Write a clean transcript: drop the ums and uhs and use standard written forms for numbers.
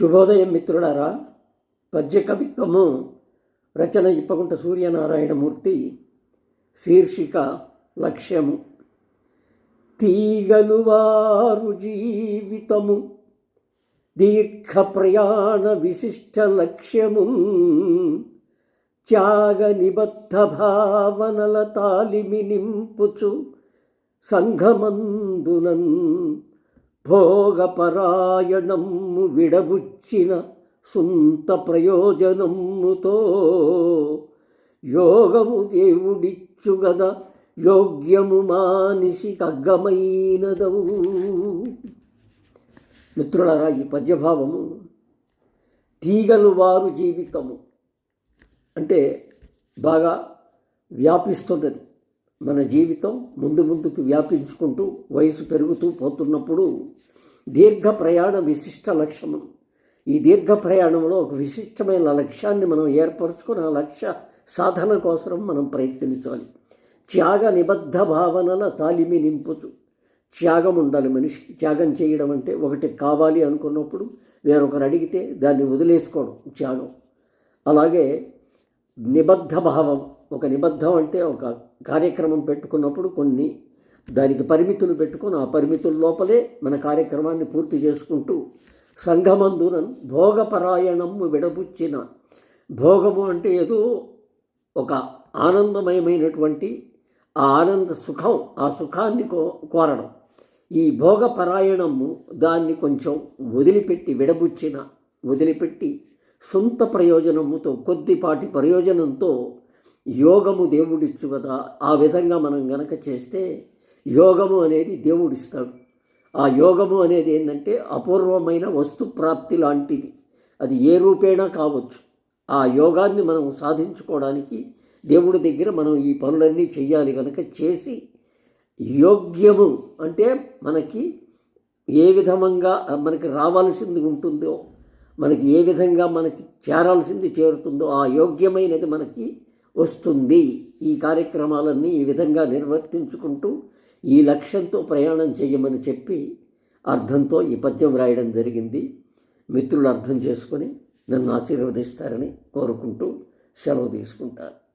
శుభోదయం మిత్రులారా. పద్య కవిత్వము రచన ఇప్పగుంట సూర్యనారాయణమూర్తి. శీర్షిక లక్ష్యము. తీగలువారు జీవితము దీర్ఘ ప్రయాణ విశిష్ట లక్ష్యము. త్యాగ నిబద్ధ భావనల తాలిమి నింపుచు సంఘమందునన్ భోగపరాయణము విడబుచ్చిన సొంత ప్రయోజనముతో యోగము దేవుడిచ్చుగద యోగ్యము మానిసి కగ్గమైనదవు. మిత్రులారా, ఈ పద్యభావము తీగలు వారు జీవితము అంటే బాగా వ్యాపిస్తున్నది. మన జీవితం ముందుకు వ్యాపించుకుంటూ వయసు పెరుగుతూ పోతున్నప్పుడు దీర్ఘ ప్రయాణ విశిష్ట లక్ష్యము. ఈ దీర్ఘ ప్రయాణంలో ఒక విశిష్టమైన లక్ష్యాన్ని మనం ఏర్పరచుకుని ఆ లక్ష్య సాధన కోసం మనం ప్రయత్నించాలి. త్యాగ నిబద్ధ భావనల తాలిమి నింపుచు. త్యాగం ఉండాలి మనిషికి. త్యాగం చేయడం అంటే ఒకటి కావాలి అనుకున్నప్పుడు వేరొకరు అడిగితే దాన్ని వదిలేసుకోవడం త్యాగం. అలాగే నిబద్ధ భావం. ఒక నిబద్ధం అంటే ఒక కార్యక్రమం పెట్టుకున్నప్పుడు కొన్ని దానికి పరిమితులు పెట్టుకొని ఆ పరిమితుల లోపలే మన కార్యక్రమాన్ని పూర్తి చేసుకుంటూ సంఘమందున భోగపరాయణము విడబుచ్చిన. భోగము అంటే ఏదో ఒక ఆనందమయమైనటువంటి ఆ ఆనంద సుఖం, ఆ సుఖాన్ని కోరడం. ఈ భోగపరాయణము దాన్ని కొంచెం వదిలిపెట్టి సొంత ప్రయోజనముతో కొద్దిపాటి ప్రయోజనంతో యోగము దేవుడిచ్చు కదా. ఆ విధంగా మనం గనక చేస్తే యోగము అనేది దేవుడిస్తాడు. ఆ యోగము అనేది ఏంటంటే అపూర్వమైన వస్తు ప్రాప్తి లాంటిది. అది ఏ రూపేణా కావచ్చు. ఆ యోగాన్ని మనం సాధించుకోవడానికి దేవుడి దగ్గర మనం ఈ పనులన్నీ చెయ్యాలి. కనుక చేసి యోగ్యము అంటే మనకి ఏ విధంగా మనకి రావాల్సింది ఉంటుందో, మనకి ఏ విధంగా మనకి చేరాల్సింది చేరుతుందో ఆ యోగ్యమైనది మనకి వస్తుంది. ఈ కార్యక్రమాలన్నీ ఈ విధంగా నిర్వర్తించుకుంటూ ఈ లక్ష్యంతో ప్రయాణం చేయమని చెప్పి అర్థంతో ఈ పద్యం రాయడం జరిగింది. మిత్రులు అర్థం చేసుకొని నన్ను ఆశీర్వదిస్తారని కోరుకుంటూ సెలవు తీసుకుంటారు.